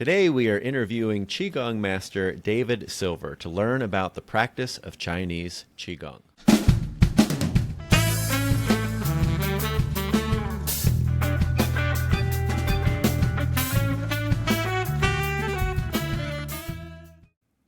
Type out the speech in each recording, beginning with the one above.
Today we are interviewing Qigong Master David Silver to learn about the practice of Chinese Qigong.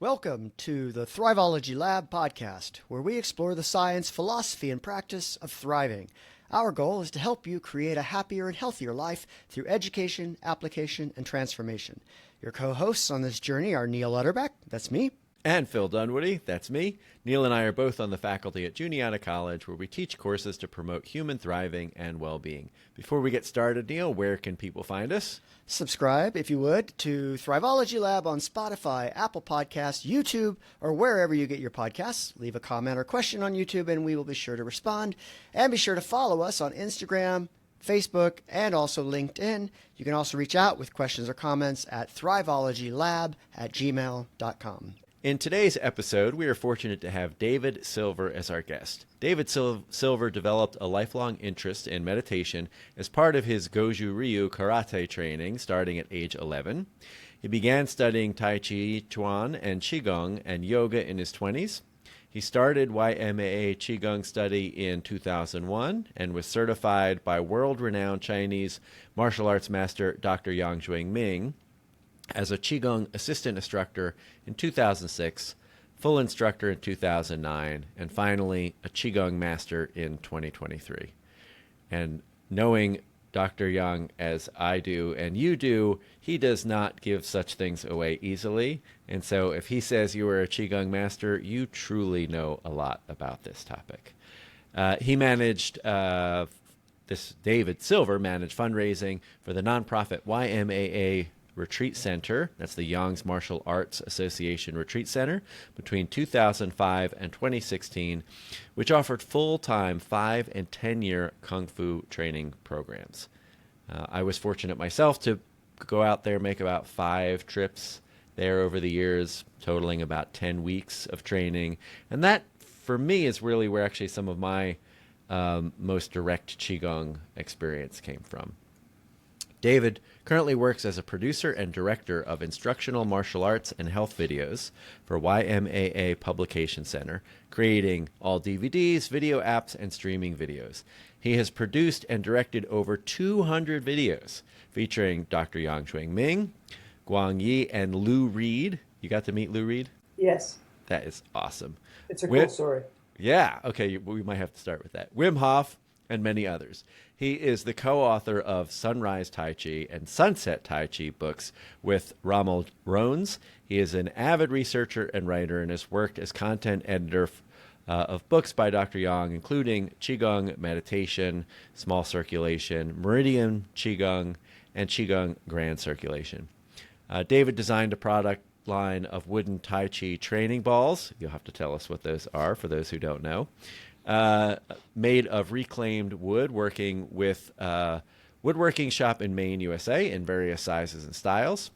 Welcome to the Thrivology Lab podcast, where we explore the science, philosophy, and practice of thriving. Our goal is to help you create a happier and healthier life through education, application, and transformation. Your co-hosts on this journey are Neil Utterbeck, that's me. And Phil Dunwoody, that's me. Neil and I are both on the faculty at Juniata College, where we teach courses to promote human thriving and well-being. Before we get started, Neil, where can people find us? Subscribe, if you would, to Thrivology Lab on Spotify, Apple Podcasts, YouTube, or wherever you get your podcasts. Leave a comment or question on YouTube, and we will be sure to respond. And be sure to follow us on Instagram, Facebook, and also LinkedIn. You can also reach out with questions or comments at thrivologylab@gmail.com. In today's episode, we are fortunate to have David Silver as our guest. David Silver developed a lifelong interest in meditation as part of his Goju Ryu karate training starting at age 11. He began studying Tai Chi, Chuan, and Qigong and yoga in his 20s. He started YMAA Qigong study in 2001 and was certified by world-renowned Chinese martial arts master Dr. Jwing-Ming as a Qigong assistant instructor in 2006, full instructor in 2009, and finally a Qigong master in 2023. And knowing Dr. Yang as I do and you do, he does not give such things away easily. And so if he says you are a Qigong master, you truly know a lot about this topic. David Silver managed fundraising for the nonprofit YMAA Retreat Center, that's the Yang's Martial Arts Association Retreat Center, between 2005 and 2016, which offered full-time 5- and 10-year Kung Fu training programs. I was fortunate myself to go out there, make about 5 trips there over the years, totaling about 10 weeks of training. And that, for me, is really where actually some of my most direct Qigong experience came from. David currently works as a producer and director of instructional martial arts and health videos for YMAA Publication Center, creating all DVDs, video apps, and streaming videos. He has produced and directed over 200 videos featuring Dr. Yang Jwing-Ming, Guang Yi, and Lou Reed. You got to meet Lou Reed? Yes. That is awesome. It's a cool story. Yeah, okay, we might have to start with that. Wim Hof and many others. He is the co-author of Sunrise Tai Chi and Sunset Tai Chi books with Rommel Rones. He is an avid researcher and writer and has worked as content editor of books by Dr. Yang, including Qigong Meditation, Small Circulation, Meridian Qigong, and Qigong Grand Circulation. David designed a product line of wooden Tai Chi training balls. You'll have to tell us what those are for those who don't know. Made of reclaimed wood, working with woodworking shop in Maine, USA, in various sizes and styles.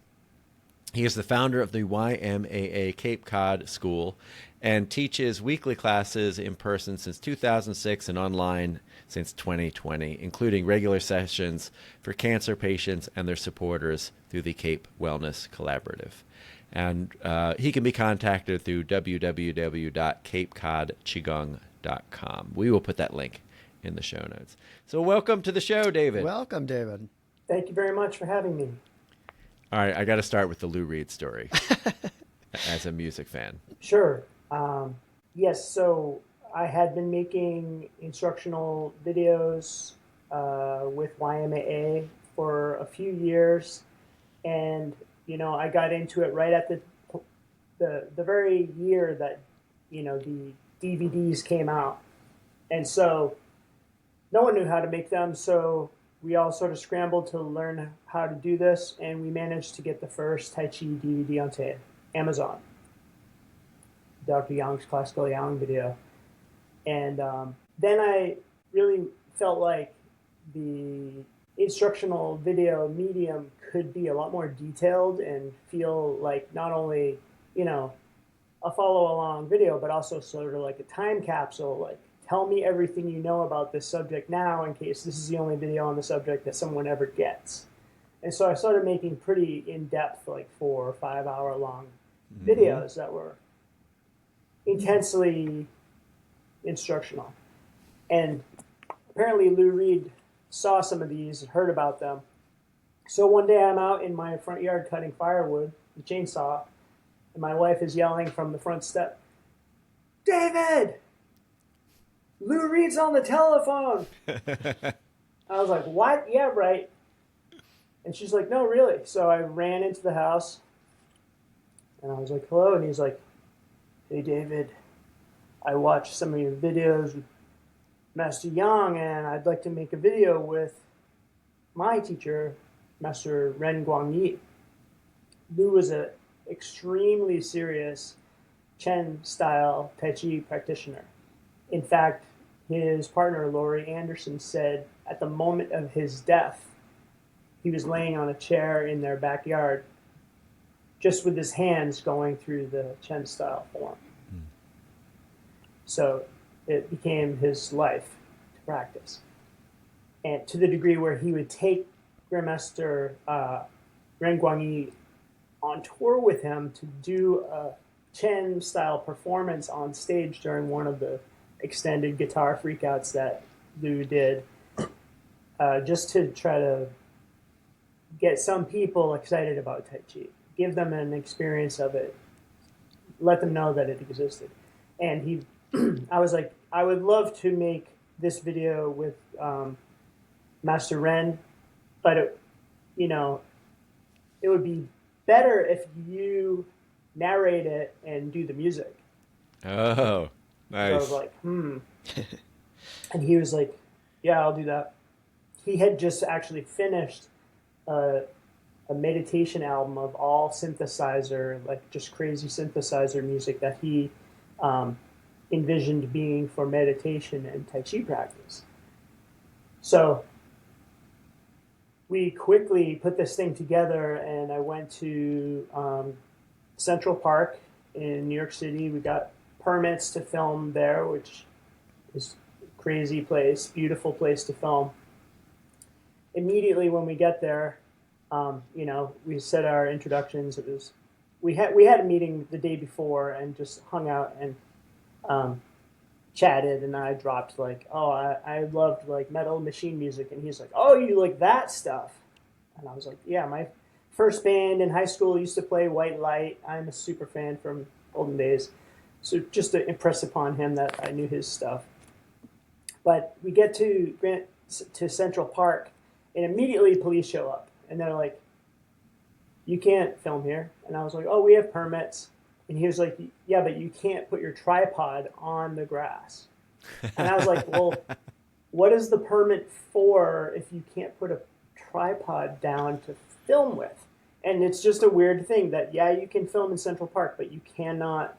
He is the founder of the YMAA Cape Cod School and teaches weekly classes in person since 2006 and online since 2020, including regular sessions for cancer patients and their supporters through the Cape Wellness Collaborative. And he can be contacted through www.capecodqigong.com. We will put that link in the show notes. So welcome to the show, David. Welcome, David. Thank you very much for having me. All right, I got to start with the Lou Reed story as a music fan. Sure. Yes, so I had been making instructional videos with YMAA for a few years, and I got into it right at the very year that the DVDs came out. And so no one knew how to make them, so we all sort of scrambled to learn how to do this, and we managed to get the first Tai Chi DVD onto Amazon. Dr. Yang's Classical Yang video. And then I really felt like the instructional video medium could be a lot more detailed and feel like not only, a follow-along video, but also sort of like a time capsule, like tell me everything you know about this subject now in case this is the only video on the subject that someone ever gets. And so I started making pretty in-depth, like 4 or 5 hour long videos that were intensely instructional. And apparently Lou Reed saw some of these, heard about them. So one day I'm out in my front yard cutting firewood, with a chainsaw, and my wife is yelling from the front step, "David! Lou Reed's on the telephone!" I was like, "What? Yeah, right." And she's like, "No, really." So I ran into the house, and I was like, "Hello," and he's like, "Hey, David, I watched some of your videos with Master Yang, and I'd like to make a video with my teacher, Master Ren Guangyi." Lou was an extremely serious Chen-style Tai Chi practitioner. In fact, his partner, Laurie Anderson, said at the moment of his death, he was laying on a chair in their backyard, just with his hands going through the Chen-style form. So it became his life to practice. And to the degree where he would take Grandmaster Ren Guangyi on tour with him to do a Chen-style performance on stage during one of the extended guitar freakouts that Lou did, just to try to get some people excited about Tai Chi, give them an experience of it, let them know that it existed. And he, I was like, I would love to make this video with Master Ren, but it, it would be better if you narrate it and do the music. Oh, nice. So I was like, And he was like, "Yeah, I'll do that." He had just actually finished a meditation album of all synthesizer, like just crazy synthesizer music that he envisioned being for meditation and Tai Chi practice. So we quickly put this thing together, and I went to Central Park in New York City. We got permits to film there, which is a crazy place, beautiful place to film. Immediately when we get there, we said our introductions. It was we had a meeting the day before and just hung out and chatted, and I dropped like, "Oh, I loved like metal machine music," and he's like, "Oh, you like that stuff?" And I was like, "Yeah, my first band in high school used to play White Light. I'm a super fan from olden days." So just to impress upon him that I knew his stuff. But we get to Central Park, and immediately police show up, and they're like, "You can't film here." And I was like, "Oh, we have permits." And he was like, "Yeah, but you can't put your tripod on the grass." And I was like, "Well, what is the permit for if you can't put a tripod down to film with?" And it's just a weird thing that, yeah, you can film in Central Park, but you cannot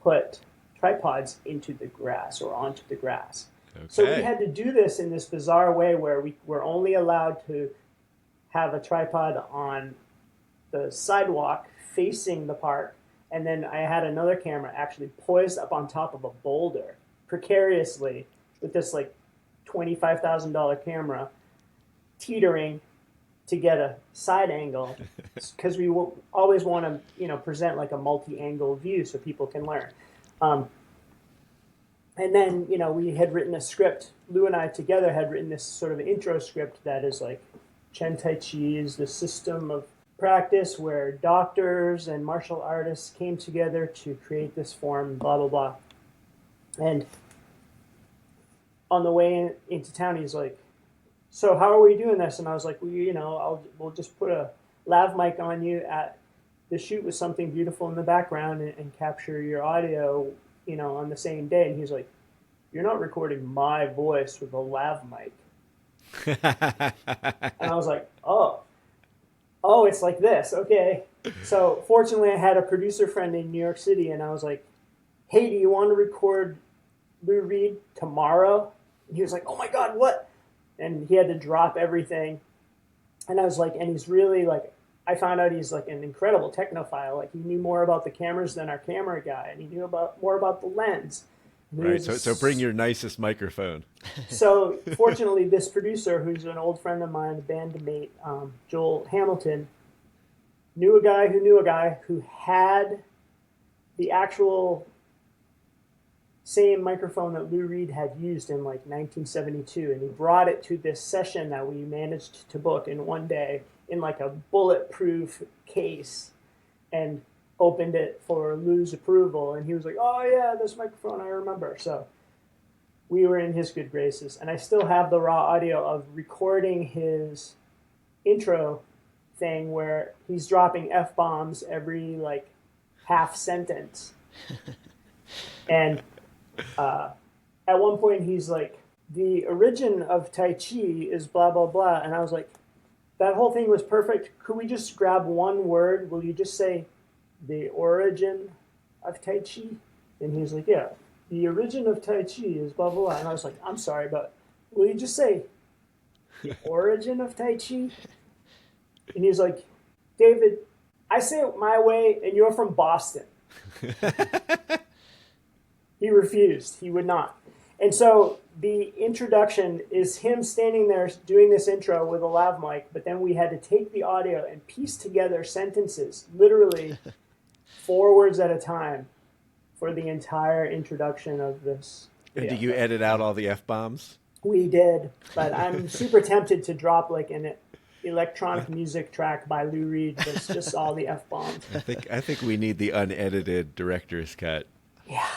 put tripods into the grass or onto the grass. Okay. So we had to do this in this bizarre way where we were only allowed to have a tripod on the sidewalk facing the park. And then I had another camera actually poised up on top of a boulder precariously with this like $25,000 camera teetering to get a side angle, because we always want to present like a multi-angle view so people can learn. And then we had written a script. Lou and I together had written this sort of intro script that is like, Chen Tai Chi is the system of practice where doctors and martial artists came together to create this form, blah, blah, blah. And on the way into town, he's like, "So how are we doing this?" And I was like, "Well, we'll just put a lav mic on you at the shoot with something beautiful in the background and capture your audio, on the same day." And he's like, "You're not recording my voice with a lav mic." And I was like, oh, it's like this. Okay. So fortunately I had a producer friend in New York City, and I was like, "Hey, do you want to record Lou Reed tomorrow?" And he was like, "Oh my God, what?" And he had to drop everything. And I was like, and he's really like, I found out he's like an incredible technophile. Like he knew more about the cameras than our camera guy, and he knew more about the lens. Right. So bring your nicest microphone. So fortunately, this producer, who's an old friend of mine, a bandmate, Joel Hamilton, knew a guy who had the actual same microphone that Lou Reed had used in like 1972, and he brought it to this session that we managed to book in one day in like a bulletproof case, and opened it for Lou's approval. And he was like, "Oh yeah, this microphone, I remember." So we were in his good graces, and I still have the raw audio of recording his intro thing where he's dropping F-bombs every like half sentence. And at one point he's like, "The origin of Tai Chi is blah, blah, blah." And I was like, "That whole thing was perfect. Could we just grab one word? Will you just say the origin of Tai Chi?" And he's like, "Yeah, the origin of Tai Chi is blah, blah, blah." And I was like, "I'm sorry, but will you just say the origin of Tai Chi?" And he's like, "David, I say it my way, and you're from Boston." He refused. He would not. And so the introduction is him standing there doing this intro with a lav mic, but then we had to take the audio and piece together sentences, literally 4 words at a time, for the entire introduction of this. And do you edit out all the F-bombs? We did, but I'm super tempted to drop like an electronic music track by Lou Reed that's just all the F-bombs. I think we need the unedited director's cut. Yeah.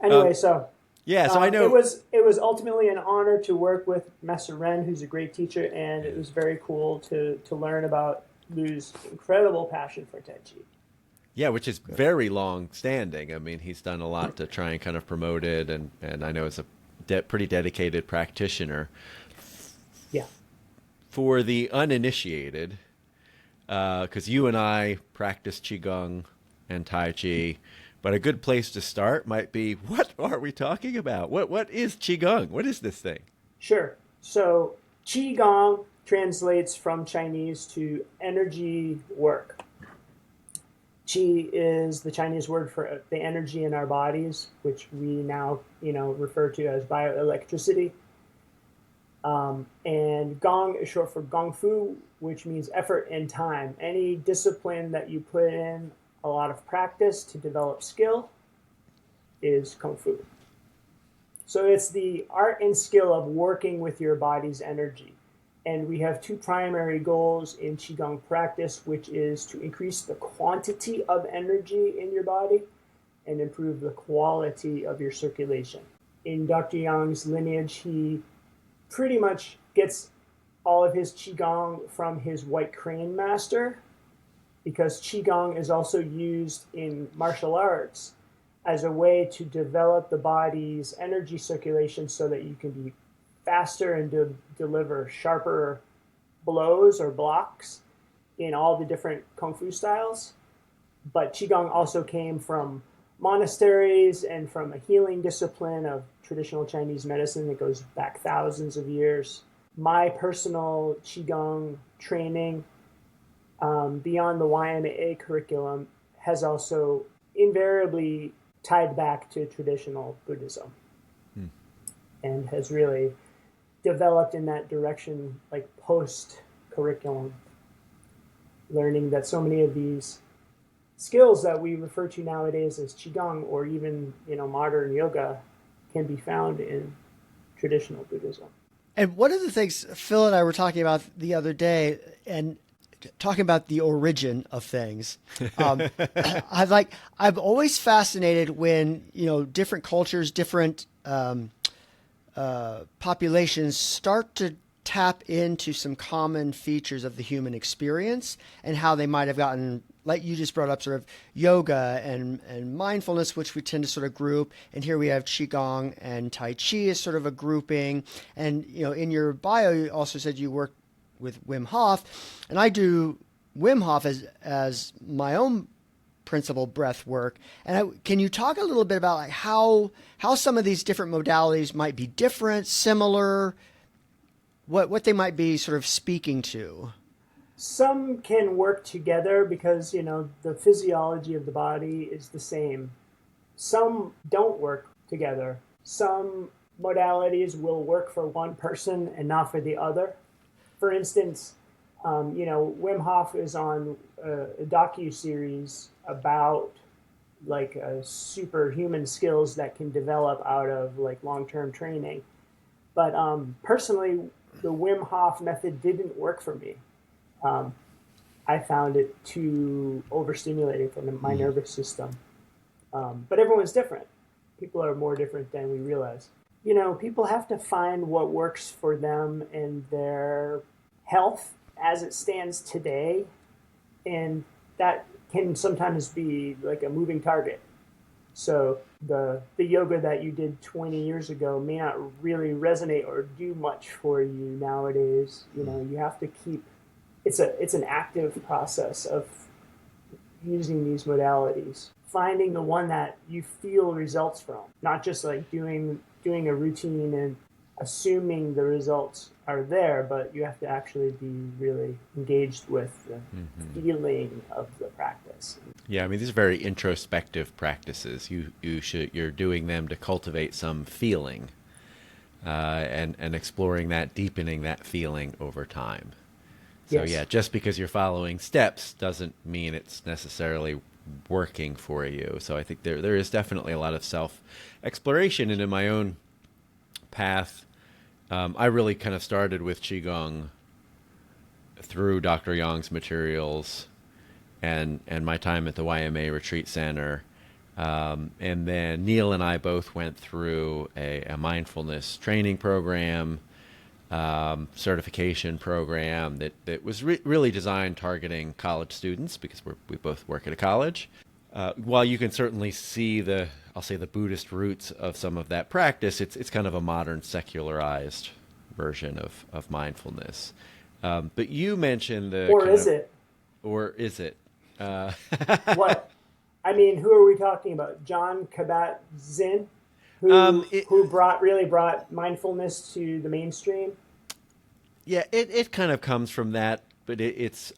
Anyway, so I know it was ultimately an honor to work with Master Ren, who's a great teacher, and it was very cool to learn about Lou's incredible passion for Tai Chi. Yeah, which is very long standing. I mean, he's done a lot to try and kind of promote it, and I know it's a pretty dedicated practitioner. Yeah. For the uninitiated, because you and I practice Qigong and Tai Chi, but a good place to start might be, what are we talking about? What is Qigong? What is this thing? Sure. So Qigong translates from Chinese to energy work. Qi is the Chinese word for the energy in our bodies, which we now, refer to as bioelectricity. And Gong is short for Gong Fu, which means effort and time. Any discipline that you put in a lot of practice to develop skill is Kung Fu. So it's the art and skill of working with your body's energy. And we have 2 primary goals in Qigong practice, which is to increase the quantity of energy in your body and improve the quality of your circulation. In Dr. Yang's lineage, he pretty much gets all of his Qigong from his White Crane master, because Qigong is also used in martial arts as a way to develop the body's energy circulation so that you can be faster and deliver sharper blows or blocks in all the different Kung Fu styles. But Qigong also came from monasteries and from a healing discipline of traditional Chinese medicine that goes back thousands of years. My personal Qigong training, beyond the YMAA curriculum, has also invariably tied back to traditional Buddhism and has really developed in that direction, like post-curriculum, learning that so many of these skills that we refer to nowadays as Qigong or even, modern yoga can be found in traditional Buddhism. And one of the things Phil and I were talking about the other day, and talking about the origin of things, I'm always fascinated when different cultures, different populations start to tap into some common features of the human experience and how they might have gotten, like you just brought up, sort of yoga and mindfulness, which we tend to sort of group. And here we have Qigong and Tai Chi as sort of a grouping. And, in your bio, you also said you work with Wim Hof, and I do Wim Hof as my own principal breath work. And can you talk a little bit about like how some of these different modalities might be different, similar, what they might be sort of speaking to? Some can work together because, the physiology of the body is the same. Some don't work together. some modalities will work for one person and not for the other. For instance, Wim Hof is on a docu-series about like superhuman skills that can develop out of like long-term training. But personally, the Wim Hof method didn't work for me. I found it too overstimulating for my nervous system. But everyone's different. People are more different than we realize. People have to find what works for them and their health as it stands today. And that can sometimes be like a moving target. So the yoga that you did 20 years ago may not really resonate or do much for you nowadays. You have to keep, it's an active process of using these modalities, finding the one that you feel results from, not just like doing a routine and assuming the results are there, but you have to actually be really engaged with the feeling of the practice. Yeah, I mean, these are very introspective practices. You're doing them to cultivate some feeling, and exploring that, deepening that feeling over time. So Yes. yeah, just because you're following steps doesn't mean it's necessarily working for you. So I think there is definitely a lot of self-exploration. And in my own path, I really kind of started with Qigong through Dr. Yang's materials and my time at the YMA Retreat Center. And then Neil and I both went through a mindfulness training program, certification program that was really designed targeting college students, because we both work at a college. While you can certainly see the Buddhist roots of some of that practice, it's kind of a modern secularized version of mindfulness. But you mentioned Or is it? Or is it? What? I mean, who are we talking about? John Kabat-Zinn, who really brought mindfulness to the mainstream? Yeah, it kind of comes from that, but it's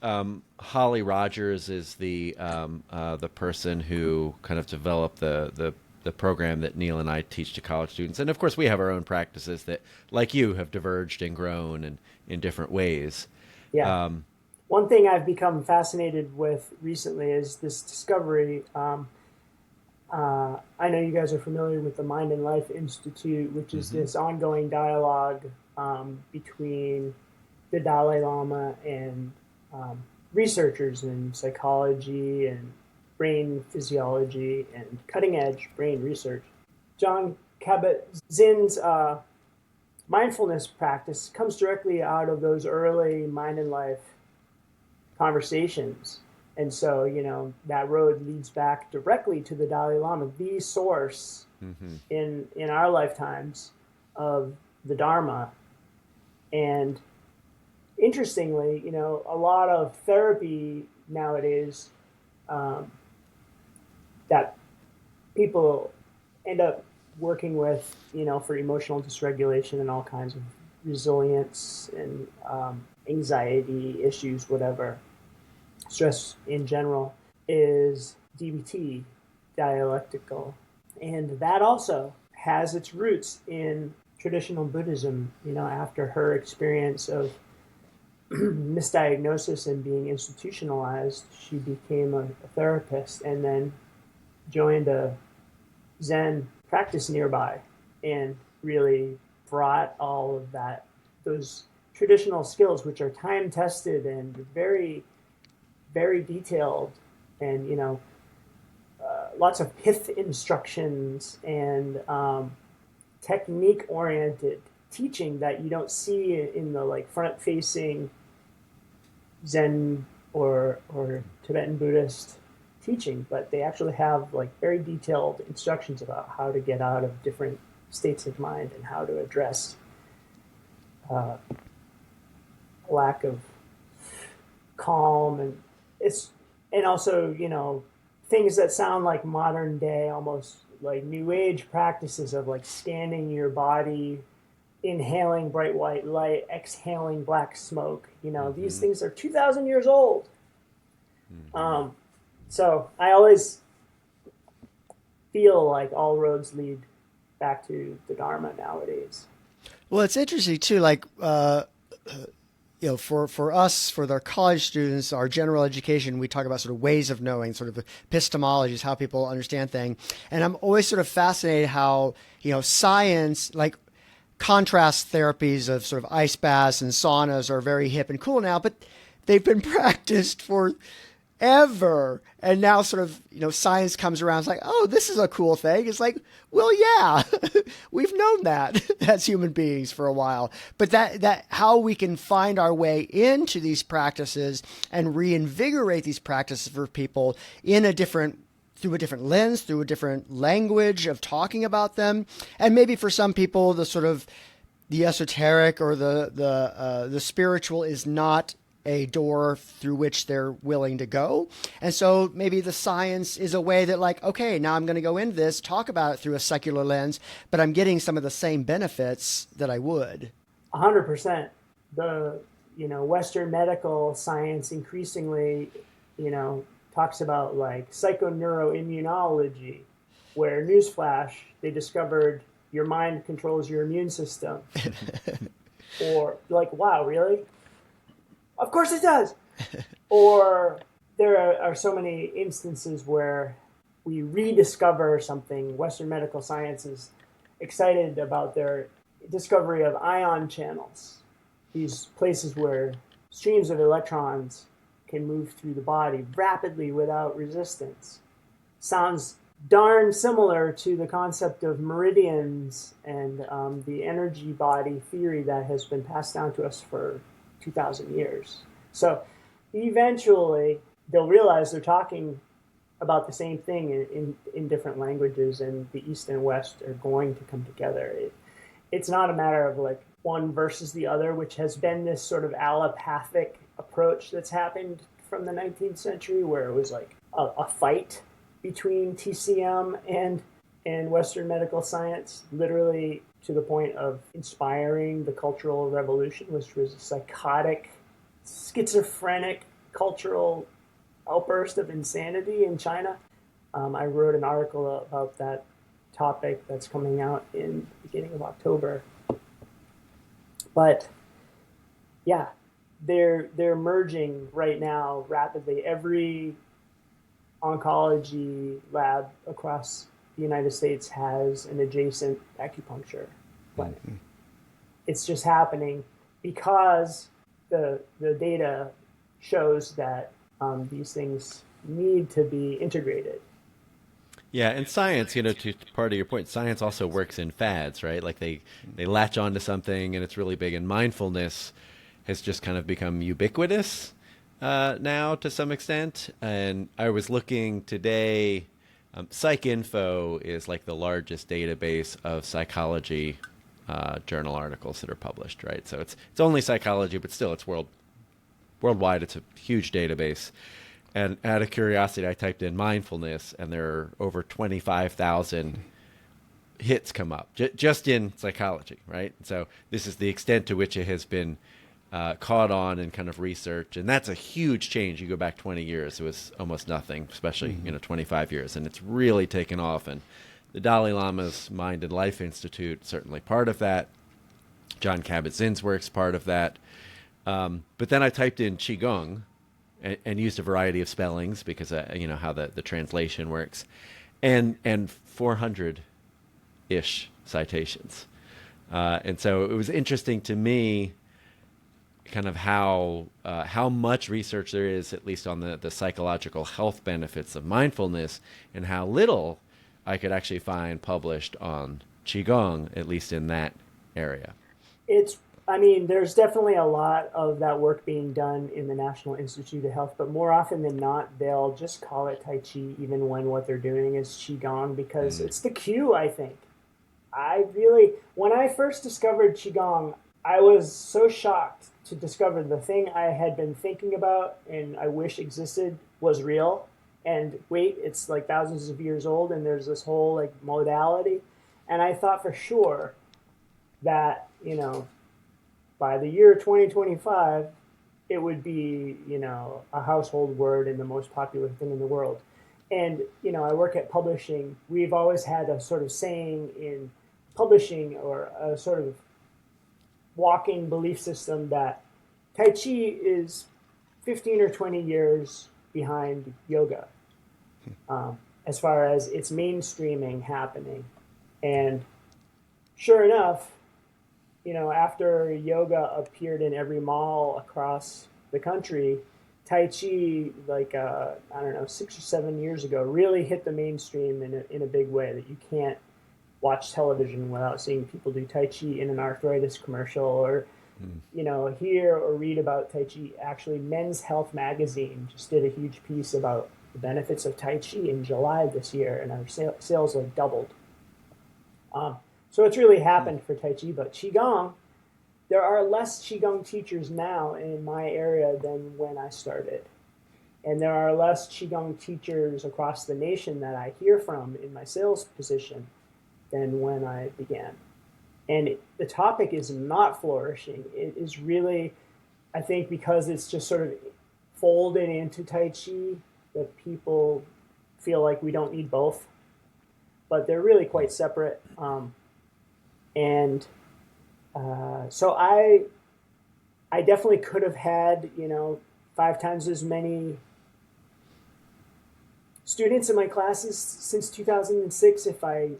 Holly Rogers is the person who kind of developed the program that Neil and I teach to college students, and of course we have our own practices that, like you, have diverged and grown and in different ways. Yeah. One thing I've become fascinated with recently is this discovery. I know you guys are familiar with the Mind and Life Institute, which is this ongoing dialogue between the Dalai Lama and researchers in psychology and brain physiology and cutting-edge brain research. John Kabat-Zinn's mindfulness practice comes directly out of those early Mind and Life conversations. And so, that road leads back directly to the Dalai Lama, the source in our lifetimes of the Dharma. And interestingly, a lot of therapy nowadays that people end up working with, for emotional dysregulation and all kinds of resilience and anxiety issues, whatever, stress in general, is DBT, dialectical. And that also has its roots in traditional Buddhism. After her experience of misdiagnosis and being institutionalized, she became a therapist and then joined a Zen practice nearby and really brought all of those traditional skills, which are time tested and very, very detailed, and lots of pith instructions and technique oriented teaching that you don't see in the like front facing Zen or Tibetan Buddhist teaching, but they actually have like very detailed instructions about how to get out of different states of mind and how to address lack of calm, and also things that sound like modern day, almost like new age practices of like scanning your body, inhaling bright white light, exhaling black smoke. These things are 2,000 years old. So I always feel like all roads lead back to the Dharma nowadays. Well, it's interesting too. Like, for us, for our college students, our general education, we talk about sort of ways of knowing, sort of epistemologies, how people understand things. And I'm always sort of fascinated how, science, like contrast therapies of sort of ice baths and saunas are very hip and cool now, but they've been practiced for ever. And now sort of, science comes around. It's like, oh, this is a cool thing. It's like, well, yeah, we've known that as human beings for a while. But that how we can find our way into these practices and reinvigorate these practices for people through a different lens, through a different language of talking about them. And maybe for some people, the esoteric or the spiritual is not a door through which they're willing to go. And so maybe the science is a way that, like, okay, now I'm going to go into this, talk about it through a secular lens, but I'm getting some of the same benefits that I would. 100%. The, Western medical science increasingly, talks about like psychoneuroimmunology, where, newsflash, they discovered your mind controls your immune system. Or like, wow, really? Of course it does. Or there are so many instances where we rediscover something. Western medical science is excited about their discovery of ion channels, these places where streams of electrons can move through the body rapidly without resistance. Sounds darn similar to the concept of meridians and the energy body theory that has been passed down to us for 2,000 years. So eventually they'll realize they're talking about the same thing in different languages, and the East and West are going to come together. It's not a matter of like one versus the other, which has been this sort of allopathic approach that's happened from the 19th century, where it was like a fight between TCM and Western medical science, literally to the point of inspiring the Cultural Revolution, which was a psychotic, schizophrenic cultural outburst of insanity in China. I wrote an article about that topic that's coming out in the beginning of October. But yeah, they're merging right now rapidly. Every oncology lab across the United States has an adjacent acupuncture clinic. Mm-hmm. It's just happening because the data shows that these things need to be integrated. Yeah, and science, to part of your point, science also works in fads, right? Like they latch onto something and it's really big. And mindfulness has just kind of become ubiquitous now to some extent. And I was looking today, PsycInfo is like the largest database of psychology journal articles that are published, right? So it's only psychology, but still it's worldwide. It's a huge database. And out of curiosity, I typed in mindfulness, and there are over 25,000 hits come up just in psychology, right? So this is the extent to which it has been caught on and kind of researched. And that's a huge change. You go back 20 years, it was almost nothing, especially, 25 years. And it's really taken off. And the Dalai Lama's Mind and Life Institute, certainly part of that. John Kabat-Zinn's work's part of that. But then I typed in Qigong and used a variety of spellings because, how the translation works. And 400-ish citations. And so it was interesting to me kind of how much research there is, at least on the psychological health benefits of mindfulness, and how little I could actually find published on Qigong, at least in that area. There's definitely a lot of that work being done in the National Institute of Health, but more often than not, they'll just call it Tai Chi, even when what they're doing is Qigong, because it's the cue, I think. When I first discovered Qigong, I was so shocked to discover the thing I had been thinking about and I wish existed was real. And wait, it's like thousands of years old, and there's this whole like modality. And I thought for sure that, by the year 2025, it would be, a household word and the most popular thing in the world. And, I work at publishing. We've always had a sort of saying in publishing or a sort of walking belief system that Tai Chi is 15 or 20 years behind yoga as far as its mainstreaming happening. And sure enough, after yoga appeared in every mall across the country, Tai Chi, I don't know, 6 or 7 years ago, really hit the mainstream in a big way, that you can't watch television without seeing people do Tai Chi in an arthritis commercial, or hear or read about Tai Chi. Actually, Men's Health magazine just did a huge piece about the benefits of Tai Chi in July this year, and our sales like doubled. So it's really happened for Tai Chi, but Qigong, there are less Qigong teachers now in my area than when I started. And there are less Qigong teachers across the nation that I hear from in my sales position than when I began. And the topic is not flourishing. It is really, I think, because it's just sort of folded into Tai Chi, that people feel like we don't need both. But they're really quite separate. So I definitely could have had, 5 times as many students in my classes since 2006 if I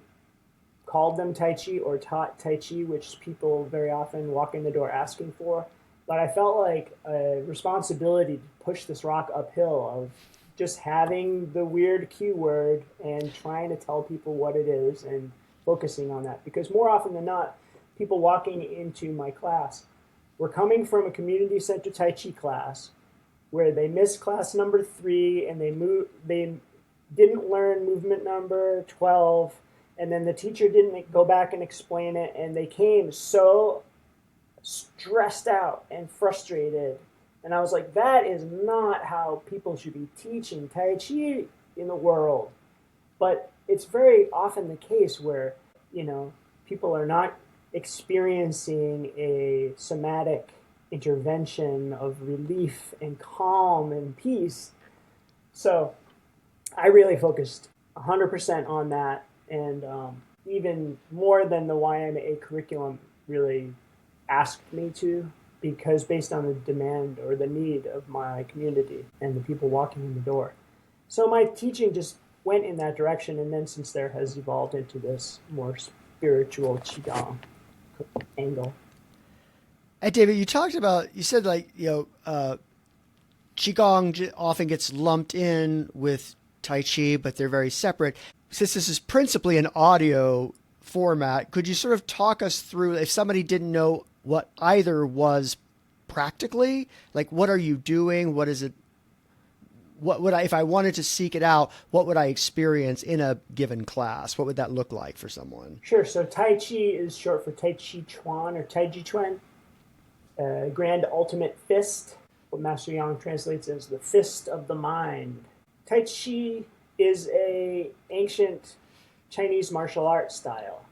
called them Tai Chi or taught Tai Chi, which people very often walk in the door asking for. But I felt like a responsibility to push this rock uphill of just having the weird keyword and trying to tell people what it is and focusing on that. Because more often than not, people walking into my class were coming from a community center Tai Chi class where they missed class number 3 and they didn't learn movement number 12, and then the teacher didn't go back and explain it, and they came so stressed out and frustrated. And I was like, that is not how people should be teaching Tai Chi in the world. But it's very often the case where, people are not experiencing a somatic intervention of relief and calm and peace. So I really focused 100% on that, and even more than the YMA curriculum really asked me to, because based on the demand or the need of my community and the people walking in the door. So my teaching just went in that direction, and then since there has evolved into this more spiritual Qigong angle. Hey, David, you said Qigong often gets lumped in with Tai Chi, but they're very separate. Since this is principally an audio format, could you sort of talk us through, if somebody didn't know what either was practically, like what are you doing? What is it? What would if I wanted to seek it out, what would I experience in a given class? What would that look like for someone? Sure. So Tai Chi is short for Tai Chi Chuan or Taiji Chuan, Grand Ultimate Fist. What Master Yang translates as the fist of the mind. Tai Chi is a ancient Chinese martial arts style.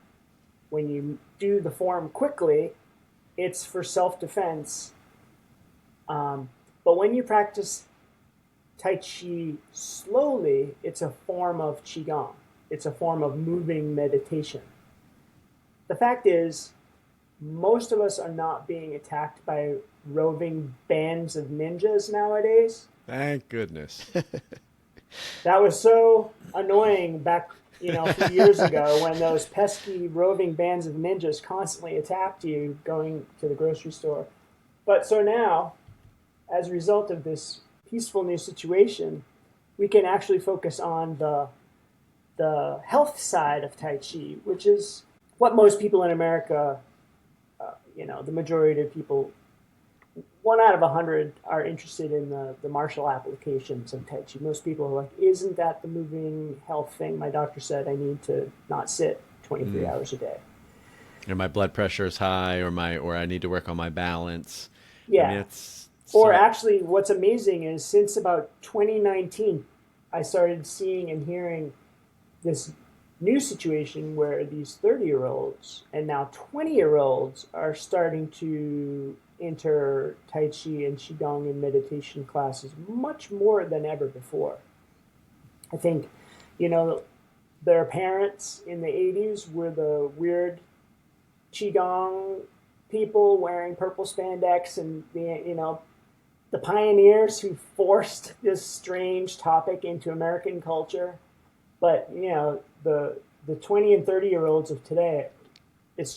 When you do the form quickly, it's for self-defense. But when you practice Tai Chi slowly, it's a form of Qigong. It's a form of moving meditation. The fact is, most of us are not being attacked by roving bands of ninjas nowadays. Thank goodness. That was so annoying back, a few years ago when those pesky roving bands of ninjas constantly attacked you going to the grocery store. But so now, as a result of this peaceful new situation, we can actually focus on the health side of Tai Chi, which is what most people in America, the majority of people, 1 out of 100 are interested in the martial applications of Tai Chi. Most people are like, isn't that the moving health thing? My doctor said I need to not sit 23 hours a day. Or my blood pressure is high, or I need to work on my balance. Yeah. I mean, Actually, what's amazing is since about 2019, I started seeing and hearing this new situation where these 30-year-olds and now 20-year-olds are starting to enter Tai Chi and Qigong and meditation classes much more than ever before. I think, their parents in the 80s were the weird Qigong people wearing purple spandex and being, the pioneers who forced this strange topic into American culture. But, the 20 and 30-year-olds of today, it's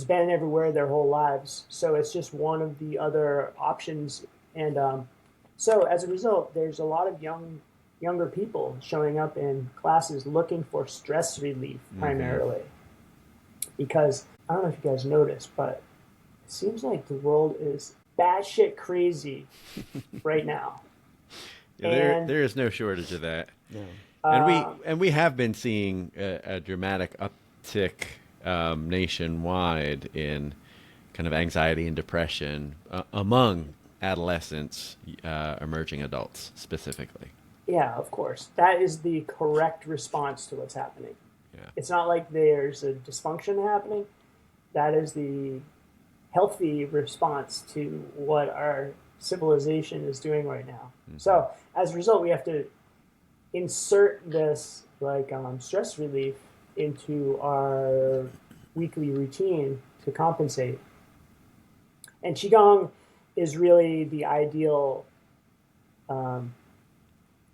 been everywhere their whole lives. So it's just one of the other options. And so as a result, there's a lot of younger people showing up in classes looking for stress relief primarily. Because I don't know if you guys noticed, but it seems like the world is batshit crazy right now. Yeah, there is no shortage of that. No. And we have been seeing a dramatic uptick nationwide in kind of anxiety and depression among adolescents, emerging adults specifically. Yeah, of course. That is the correct response to what's happening. Yeah. It's not like there's a dysfunction happening. That is the healthy response to what our civilization is doing right now. Mm-hmm. So as a result, we have to insert this stress relief into our weekly routine to compensate. And Qigong is really the ideal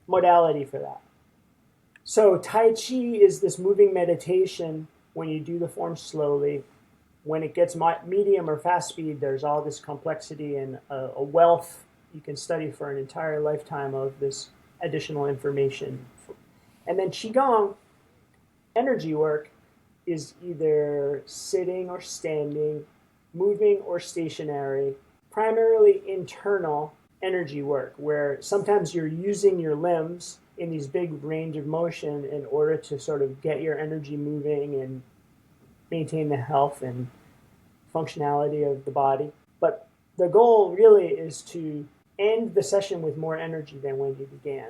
modality for that. So Tai Chi is this moving meditation when you do the form slowly. When it gets medium or fast speed, there's all this complexity and a wealth you can study for an entire lifetime of this additional information. And then Qigong, energy work, is either sitting or standing, moving or stationary, primarily internal energy work, where sometimes you're using your limbs in these big range of motion in order to sort of get your energy moving and maintain the health and functionality of the body. But the goal really is to end the session with more energy than when you began,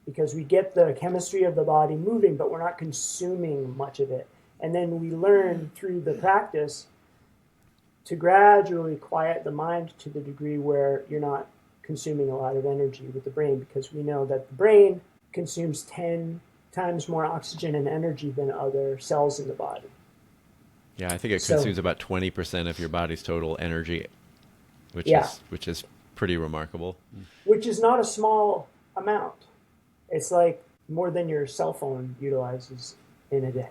because we get the chemistry of the body moving, but we're not consuming much of it. And then we learn through the practice to gradually quiet the mind to the degree where you're not consuming a lot of energy with the brain, because we know that the brain consumes 10 times more oxygen and energy than other cells in the body. Yeah, I think it consumes about 20% of your body's total energy, which is pretty remarkable. Which is not a small amount. It's like more than your cell phone utilizes in a day.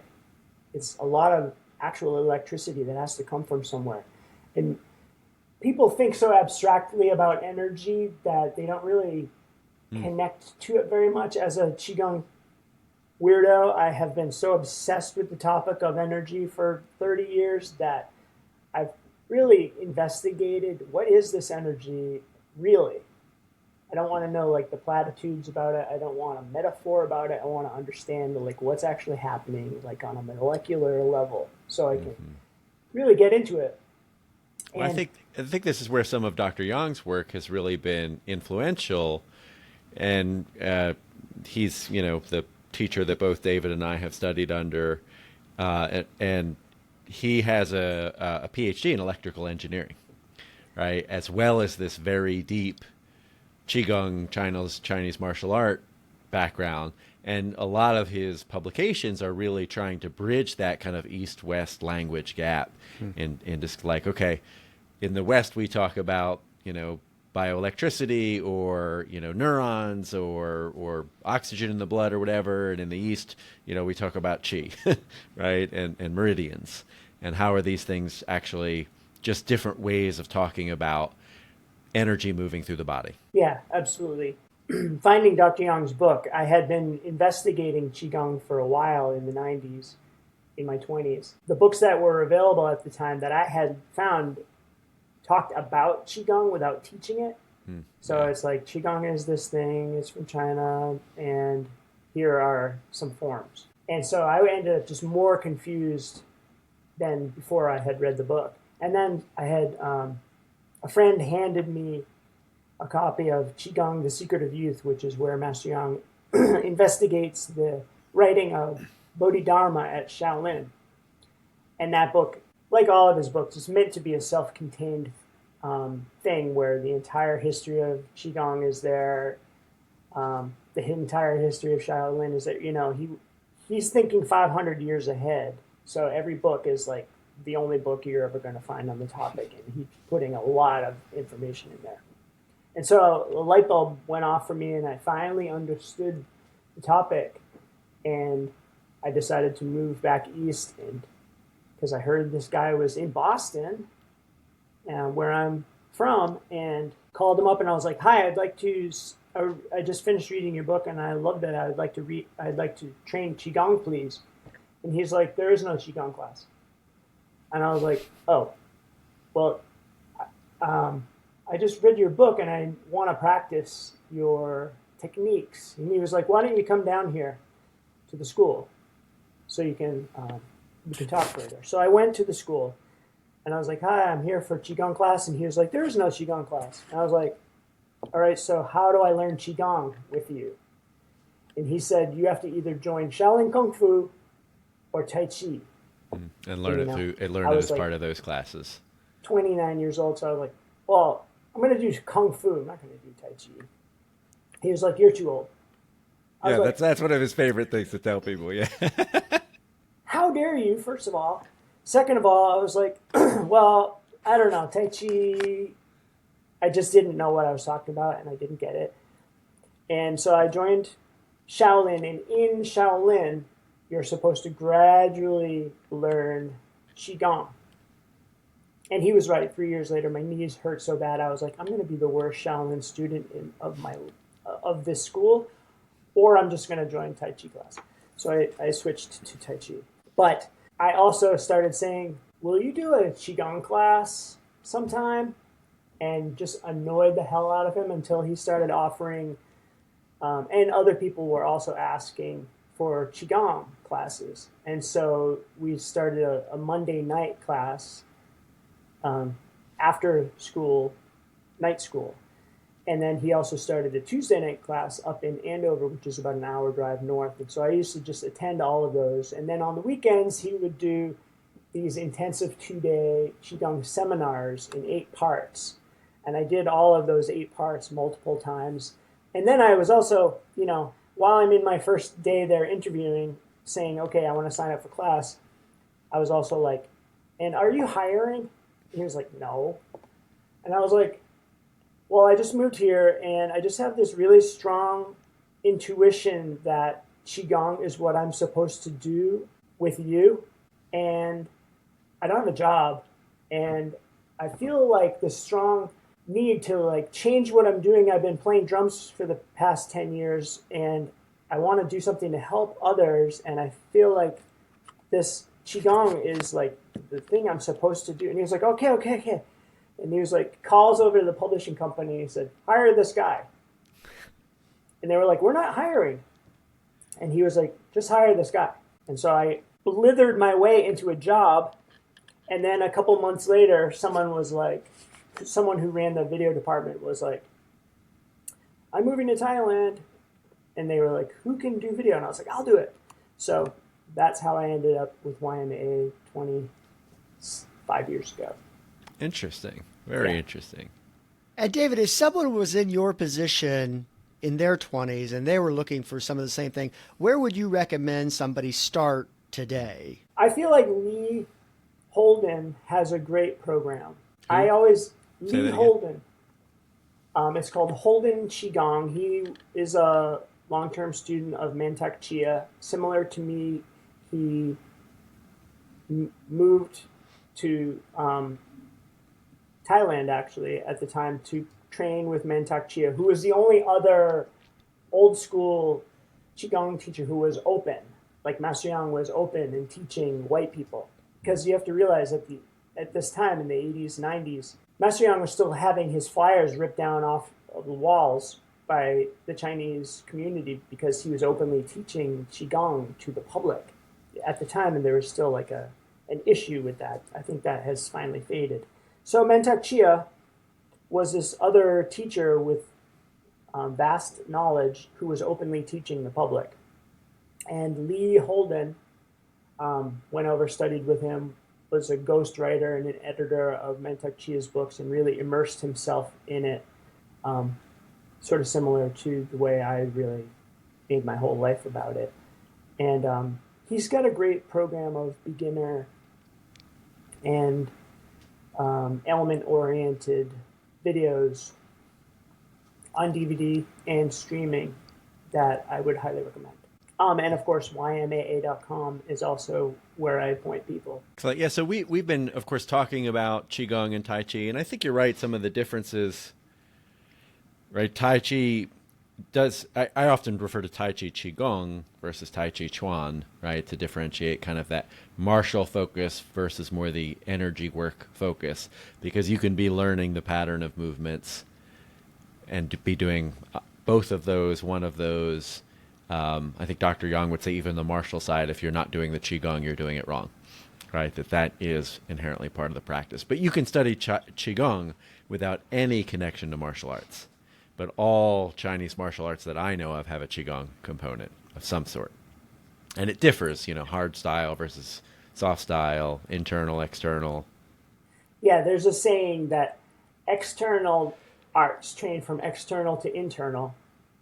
It's a lot of actual electricity that has to come from somewhere. And people think so abstractly about energy that they don't really connect to it very much. As a Qigong weirdo, I have been so obsessed with the topic of energy for 30 years that I've really investigated what is this energy really. I don't want to know the platitudes about it. I don't want a metaphor about it. I want to understand what's actually happening on a molecular level, so I can really get into it. Well, I think this is where some of Dr. Yang's work has really been influential, and he's the teacher that both David and I have studied under, and he has a PhD in electrical engineering, right, as well as this very deep Qigong, Chinese martial art background. And a lot of his publications are really trying to bridge that kind of East-West language gap. And just okay, in the West we talk about, bioelectricity or, neurons or oxygen in the blood or whatever. And in the East, we talk about Qi, right? And meridians. And how are these things actually just different ways of talking about energy moving through the body? Yeah, absolutely. Finding Dr. Yang's book, I had been investigating Qigong for a while in the 90s, in my 20s. The books that were available at the time that I had found talked about Qigong without teaching it. So it's Qigong is this thing, it's from China, and here are some forms. And so I ended up just more confused than before I had read the book. And then I had a friend handed me a copy of Qigong, The Secret of Youth, which is where Master Yang investigates the writing of Bodhidharma at Shaolin. And that book, like all of his books, is meant to be a self-contained thing where the entire history of Qigong is there, the entire history of Shaolin is there. He's thinking 500 years ahead. So every book is the only book you're ever going to find on the topic, and he's putting a lot of information in there. And so a light bulb went off for me, and I finally understood the topic, and I decided to move back east, and because I heard this guy was in Boston, where I'm from, and called him up, and I was like, "Hi, I'd like to. I just finished reading your book, and I loved it. I'd like to train Qigong, please." And he's like, "There is no Qigong class." And I was like, "Oh, well, I just read your book and I want to practice your techniques." And he was like, "Why don't you come down here to the school so we can talk further?" So I went to the school and I was like, "Hi, I'm here for Qigong class." And he was like, "There is no Qigong class." And I was like, "All right, so how do I learn Qigong with you?" And he said, "You have to either join Shaolin Kung Fu or Tai Chi." And learn it as part of those classes. 29 years old, so I was like, "Well, I'm going to do Kung Fu. I'm not going to do Tai Chi." He was like, "You're too old." Yeah, that's one of his favorite things to tell people, yeah. How dare you, first of all. Second of all, I was like, well, I don't know, Tai Chi, I just didn't know what I was talking about, and I didn't get it. And so I joined Shaolin, and in Shaolin, you're supposed to gradually learn Qigong. And he was right. 3 years later, my knees hurt so bad, I was like, I'm going to be the worst Shaolin student of this school, or I'm just going to join Tai Chi class. So I switched to Tai Chi. But I also started saying, will you do a Qigong class sometime? And just annoyed the hell out of him until he started offering, and other people were also asking for Qigong classes. And so we started a Monday night class, after school, night school. And then he also started a Tuesday night class up in Andover, which is about an hour drive north. And so I used to just attend all of those. And then on the weekends, he would do these intensive 2-day Qigong seminars in 8 parts. And I did all of those 8 parts multiple times. And then I was also, while I'm in my first day there interviewing, saying, okay, I want to sign up for class, I was also like, and are you hiring? And he was like, no. And I was like, well, I just moved here and I just have this really strong intuition that Qigong is what I'm supposed to do with you. And I don't have a job. And I feel like this strong need to change what I'm doing. I've been playing drums for the past 10 years and I want to do something to help others. And I feel like this Qigong is the thing I'm supposed to do. And he was like, okay. And he was like, calls over to the publishing company. He said, hire this guy. And they were like, we're not hiring. And he was like, just hire this guy. And so I blithered my way into a job. And then a couple months later, someone who ran the video department was like, I'm moving to Thailand. And they were like, who can do video? And I was like, I'll do it. So that's how I ended up with YMA 25 years ago. Interesting. Very interesting. And David, if someone was in your position in their 20s and they were looking for some of the same thing, where would you recommend somebody start today? I feel like Lee Holden has a great program. Lee Holden. It's called Holden Qigong. He is a long-term student of Mantak Chia. Similar to me, he moved to Thailand, actually, at the time to train with Mantak Chia, who was the only other old-school Qigong teacher who was open. Like Master Yang was open in teaching white people. Because you have to realize that at this time in the 80s, 90s, Master Yang was still having his flyers ripped down off of the walls by the Chinese community because he was openly teaching Qigong to the public at the time, and there was still an issue with that. I think that has finally faded. So Mantak Chia was this other teacher with vast knowledge who was openly teaching the public. And Lee Holden went over, studied with him, was a ghostwriter and an editor of Mantak Chia's books and really immersed himself in it, sort of similar to the way I really made my whole life about it. And he's got a great program of beginner and element-oriented videos on DVD and streaming that I would highly recommend. And of course, ymaa.com is also where I point people. Excellent. Yeah, so we've been, of course, talking about Qigong and Tai Chi, and I think you're right, some of the differences, right? Tai Chi does, I often refer to Tai Chi Qigong versus Tai Chi Chuan, right, to differentiate kind of that martial focus versus more the energy work focus, because you can be learning the pattern of movements and be doing both of those, one of those. I think Dr. Yang would say even the martial side, if you're not doing the Qigong, you're doing it wrong, right? That is inherently part of the practice. But you can study Qigong without any connection to martial arts. But all Chinese martial arts that I know of have a Qigong component of some sort. And it differs, hard style versus soft style, internal, external. Yeah, there's a saying that external arts train from external to internal,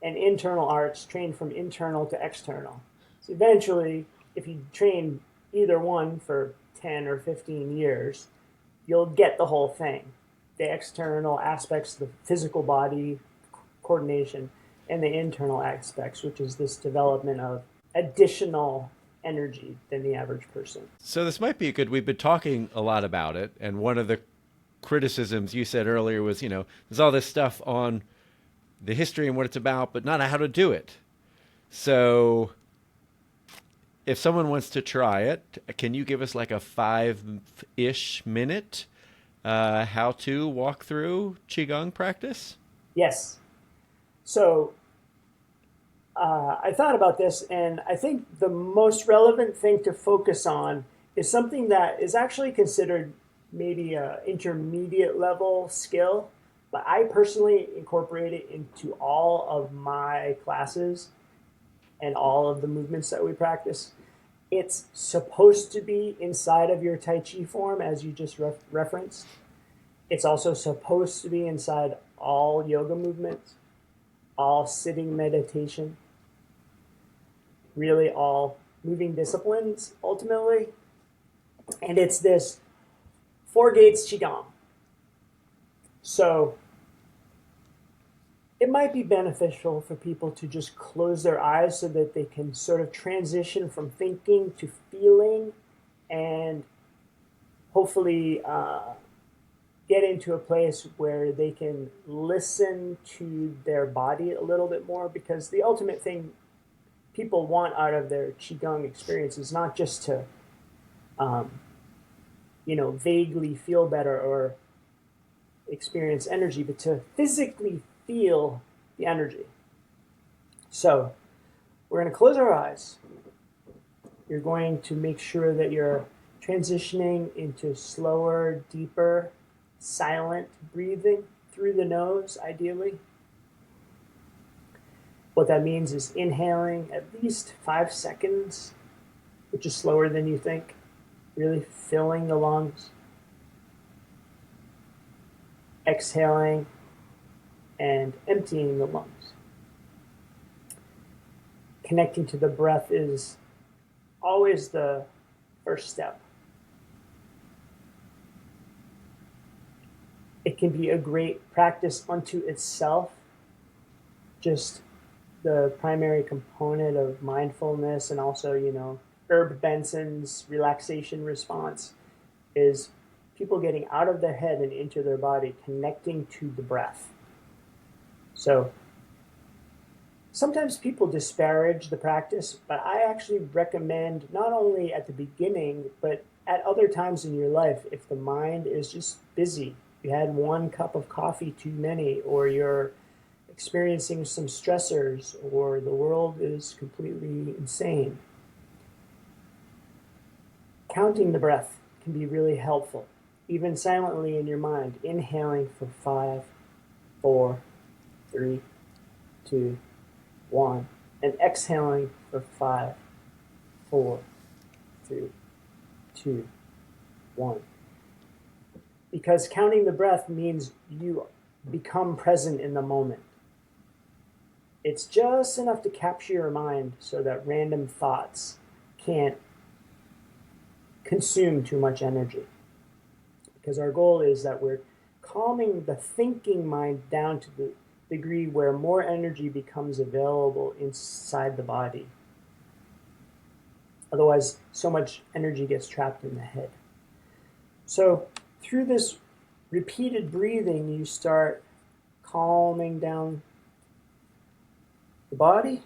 and internal arts train from internal to external. So eventually, if you train either one for 10 or 15 years, you'll get the whole thing. The external aspects, the physical body coordination, and the internal aspects, which is this development of additional energy than the average person. So this might be we've been talking a lot about it, and one of the criticisms you said earlier was, there's all this stuff on the history and what it's about, but not how to do it. So if someone wants to try it, can you give us like a 5-ish minute how to walk through Qigong practice? Yes. So I thought about this, and I think the most relevant thing to focus on is something that is actually considered maybe an intermediate level skill, but I personally incorporate it into all of my classes and all of the movements that we practice. It's supposed to be inside of your Tai Chi form, as you just referenced. It's also supposed to be inside all yoga movements, all sitting meditation, really all moving disciplines ultimately. And it's this 4 Gates Qigong. So it might be beneficial for people to just close their eyes so that they can sort of transition from thinking to feeling, and hopefully get into a place where they can listen to their body a little bit more, because the ultimate thing people want out of their Qigong experience is not just to vaguely feel better or experience energy, but to physically feel the energy. So we're going to close our eyes. You're going to make sure that you're transitioning into slower, deeper, silent breathing through the nose, ideally. What that means is inhaling at least 5 seconds, which is slower than you think, really filling the lungs. Exhaling and emptying the lungs. Connecting to the breath is always the first step. It can be a great practice unto itself, just the primary component of mindfulness, and also, Herb Benson's relaxation response is people getting out of their head and into their body, connecting to the breath. So sometimes people disparage the practice, but I actually recommend not only at the beginning, but at other times in your life, if the mind is just busy, you had 1 cup of coffee too many, or you're experiencing some stressors, or the world is completely insane. Counting the breath can be really helpful, even silently in your mind, inhaling for 5, 4, 3, 2, 1, and exhaling for 5, 4, 3, 2, 1. Because counting the breath means you become present in the moment. It's just enough to capture your mind so that random thoughts can't consume too much energy. because our goal is that we're calming the thinking mind down to the degree where more energy becomes available inside the body. Otherwise, so much energy gets trapped in the head. So through this repeated breathing, you start calming down the body.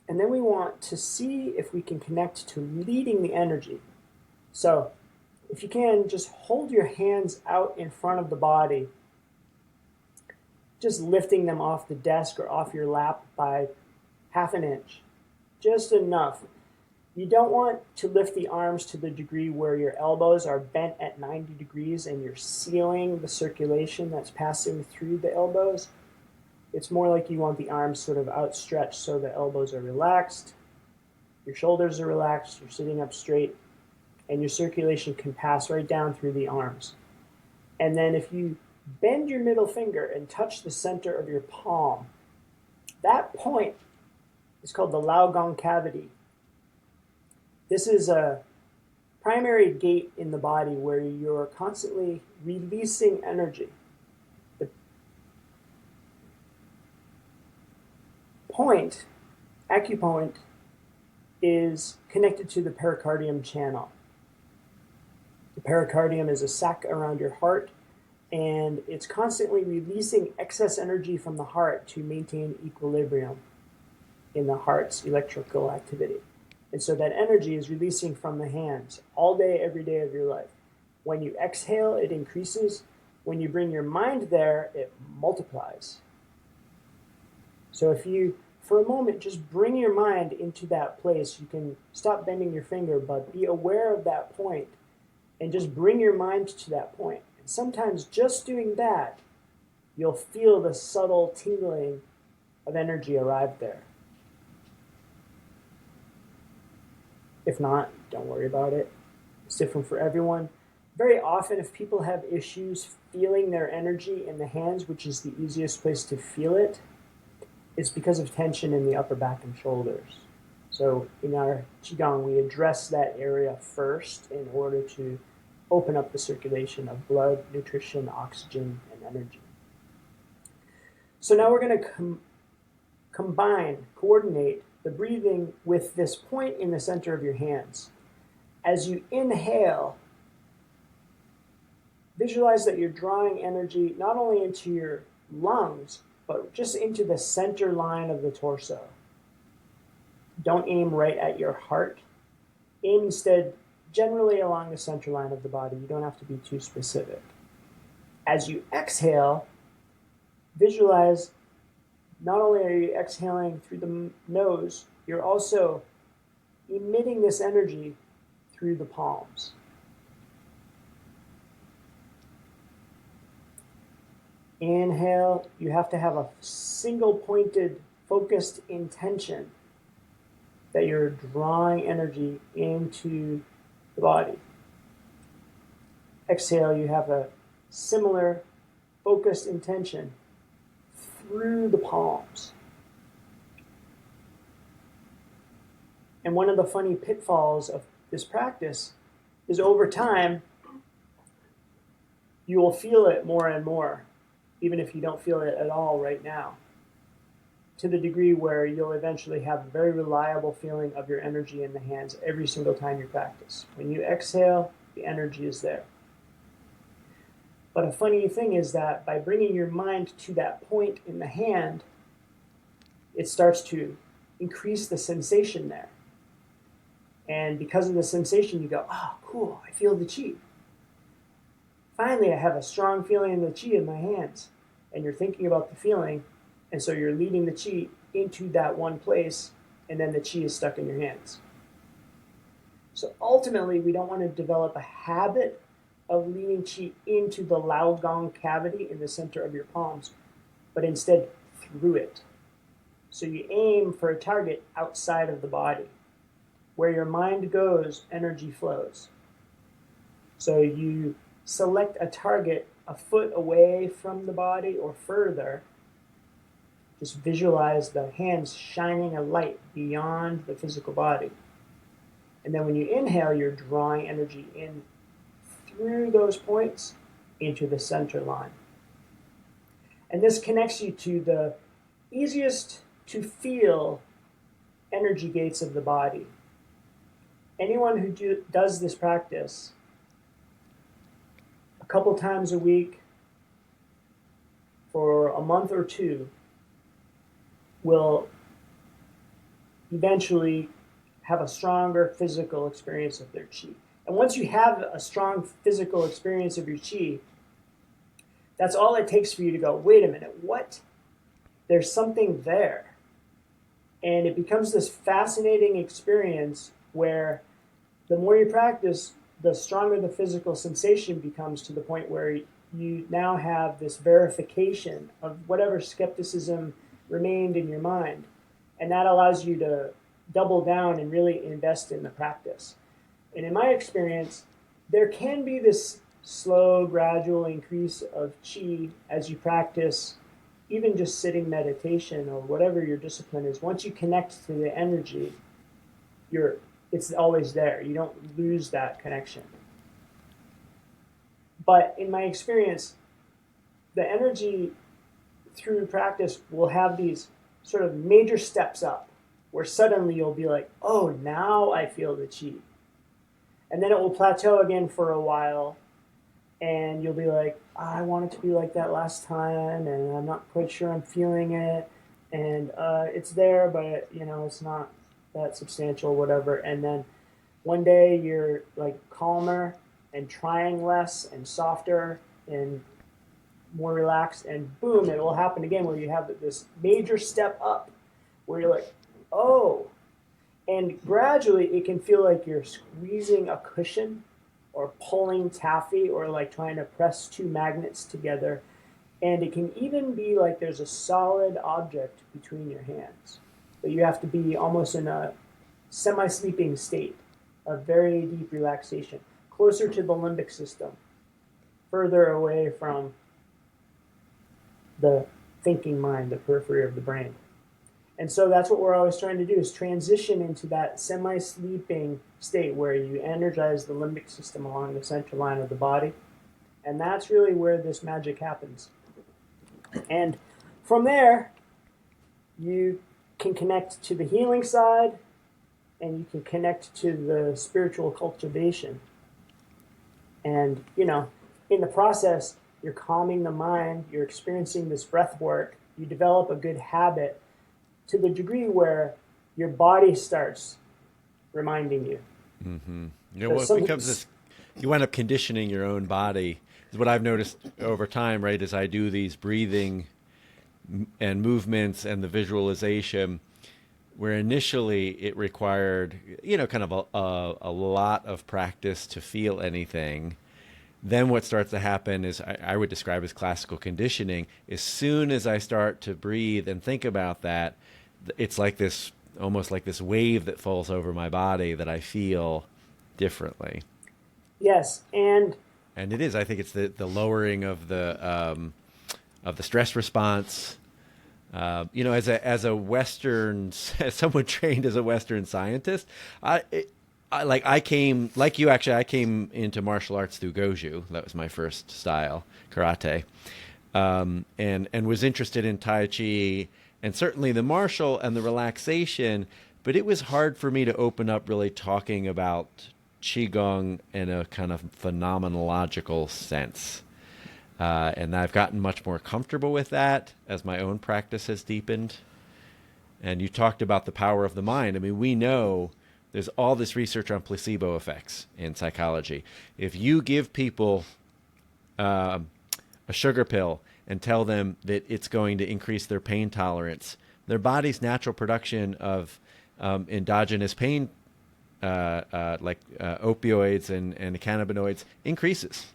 And then we want to see if we can connect to leading the energy. So if you can, just hold your hands out in front of the body, just lifting them off the desk or off your lap by half an inch, just enough. You don't want to lift the arms to the degree where your elbows are bent at 90 degrees and you're sealing the circulation that's passing through the elbows. It's more like you want the arms sort of outstretched so the elbows are relaxed, your shoulders are relaxed, you're sitting up straight, and your circulation can pass right down through the arms. And then if you bend your middle finger and touch the center of your palm, that point is called the Lao Gong cavity. This is a primary gate in the body where you're constantly releasing energy. The point, acupoint, is connected to the pericardium channel. The pericardium is a sac around your heart, and it's constantly releasing excess energy from the heart to maintain equilibrium in the heart's electrical activity. And so that energy is releasing from the hands all day, every day of your life. When you exhale, it increases. When you bring your mind there, it multiplies. So if you, for a moment, just bring your mind into that place, you can stop bending your finger, but be aware of that point and just bring your mind to that point. And sometimes just doing that, you'll feel the subtle tingling of energy arrive there. If not, don't worry about it. It's different for everyone. Very often, if people have issues feeling their energy in the hands, which is the easiest place to feel it, it's because of tension in the upper back and shoulders. So in our Qigong, we address that area first in order to open up the circulation of blood, nutrition, oxygen, and energy. So now we're going to coordinate the breathing with this point in the center of your hands. As you inhale, visualize that you're drawing energy not only into your lungs, but just into the center line of the torso. Don't aim right at your heart. Aim instead generally along the center line of the body. You don't have to be too specific. As you exhale, visualize not only are you exhaling through the nose, you're also emitting this energy through the palms. Inhale, you have to have a single pointed, focused intention that you're drawing energy into the body. Exhale, you have a similar focused intention through the palms. And one of the funny pitfalls of this practice is over time, you will feel it more and more, even if you don't feel it at all right now, to the degree where you'll eventually have a very reliable feeling of your energy in the hands every single time you practice. When you exhale, the energy is there. But a funny thing is that by bringing your mind to that point in the hand, it starts to increase the sensation there. And because of the sensation, you go, oh, cool, I feel the chi. Finally, I have a strong feeling in the chi in my hands. And you're thinking about the feeling, and so you're leading the chi into that one place, and then the chi is stuck in your hands. So ultimately, we don't want to develop a habit of leading chi into the Lao Gong cavity in the center of your palms, but instead through it. So you aim for a target outside of the body. Where your mind goes, energy flows. So you select a target a foot away from the body or further. Just visualize the hands shining a light beyond the physical body. And then when you inhale, you're drawing energy in through those points into the center line. And this connects you to the easiest to feel energy gates of the body. Anyone who does this practice a couple times a week for a month or two will eventually have a stronger physical experience of their qi. And once you have a strong physical experience of your qi, that's all it takes for you to go, wait a minute, what? There's something there. And it becomes this fascinating experience where the more you practice, the stronger the physical sensation becomes, to the point where you now have this verification of whatever skepticism remained in your mind. And that allows you to double down and really invest in the practice. And in my experience, there can be this slow, gradual increase of qi as you practice, even just sitting meditation or whatever your discipline is. Once you connect to the energy, it's always there. You don't lose that connection. But in my experience, the energy through practice will have these sort of major steps up, where suddenly you'll be like, oh, now I feel the qi. And then it will plateau again for a while, and you'll be like, I want it to be like that last time, and I'm not quite sure I'm feeling it, and it's there, but it's not that substantial, whatever. And then one day you're like calmer and trying less and softer and more relaxed, and boom, it will happen again where you have this major step up where you're like, oh. And gradually it can feel like you're squeezing a cushion or pulling taffy, or like trying to press two magnets together. And it can even be like there's a solid object between your hands. But you have to be almost in a semi-sleeping state of very deep relaxation, closer to the limbic system, further away from the thinking mind, the periphery of the brain. And so that's what we're always trying to do, is transition into that semi-sleeping state where you energize the limbic system along the center line of the body. And that's really where this magic happens. And from there, you can connect to the healing side, and you can connect to the spiritual cultivation. And, in the process, you're calming the mind, you're experiencing this breath work, you develop a good habit to the degree where your body starts reminding you. Mm-hmm. What becomes this, you wind up conditioning your own body. Is what I've noticed over time, right, as I do these breathing and movements and the visualization, where initially it required, kind of a lot of practice to feel anything. Then what starts to happen is I would describe as classical conditioning. As soon as I start to breathe and think about that, it's like this, almost like this wave that falls over my body that I feel differently. Yes, and it is. I think it's the lowering of the stress response. As a Western, as someone trained as a Western scientist, I came into martial arts through Goju. That was my first style, karate, and was interested in Tai Chi and certainly the martial and the relaxation. But it was hard for me to open up really talking about Qigong in a kind of phenomenological sense. And I've gotten much more comfortable with that as my own practice has deepened. And you talked about the power of the mind. I mean, we know there's all this research on placebo effects in psychology. If you give people a sugar pill and tell them that it's going to increase their pain tolerance, their body's natural production of endogenous pain, like opioids and cannabinoids, increases.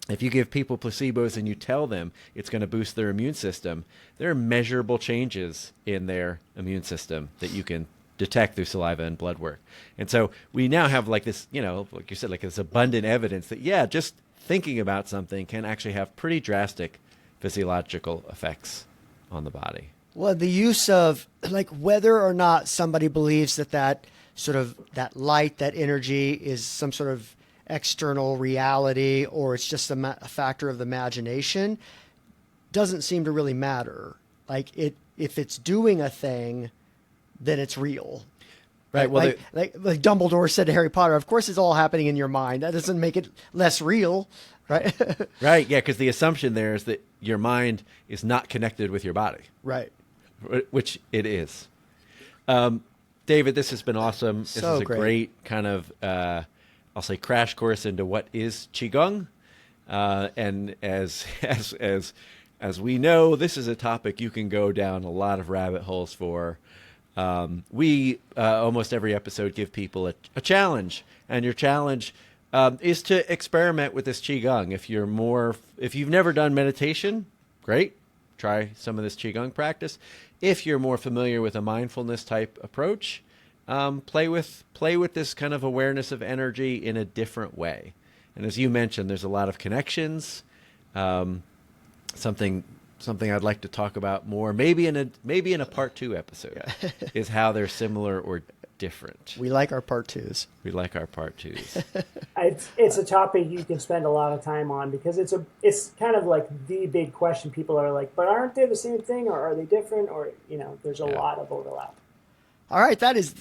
If you give people placebos and you tell them it's going to boost their immune system, there are measurable changes in their immune system that you can detect through saliva and blood work. And so we now have like this, like you said, like this abundant evidence that, just thinking about something can actually have pretty drastic physiological effects on the body. Well, the use of, like, whether or not somebody believes that sort of that light, that energy is some sort of external reality or it's just a factor of the imagination doesn't seem to really matter. Like if it's doing a thing, then it's real. Right. Well, like Dumbledore said to Harry Potter, of course it's all happening in your mind. That doesn't make it less real, right? right. Yeah, because the assumption there is that your mind is not connected with your body. Right. Which it is. David, this has been awesome. This is a great kind of, I'll say, crash course into what is Qigong. And as we know, this is a topic you can go down a lot of rabbit holes for. We almost every episode give people a challenge, and your challenge is to experiment with this Qigong. If you've never done meditation, great, try some of this Qigong practice. If you're more familiar with a mindfulness type approach, play with this kind of awareness of energy in a different way. And as you mentioned, there's a lot of connections. Something I'd like to talk about more, maybe in a part 2 episode, is how they're similar or different. We like our part 2s. We like our part 2s. It's a topic you can spend a lot of time on because it's kind of like the big question. People are like, but aren't they the same thing, or are they different, or there's a lot of overlap. All right, that is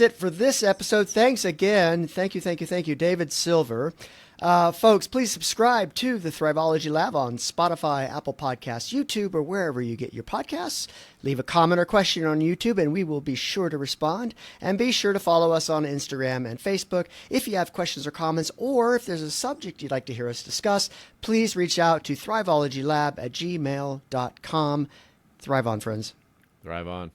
it for this episode. Thanks again. Thank you, David Silver. Folks, please subscribe to the Thrivology Lab on Spotify, Apple Podcasts, YouTube, or wherever you get your podcasts. Leave a comment or question on YouTube, and we will be sure to respond. And be sure to follow us on Instagram and Facebook. If you have questions or comments, or if there's a subject you'd like to hear us discuss, please reach out to thrivologylab@gmail.com. Thrive on, friends. Thrive on.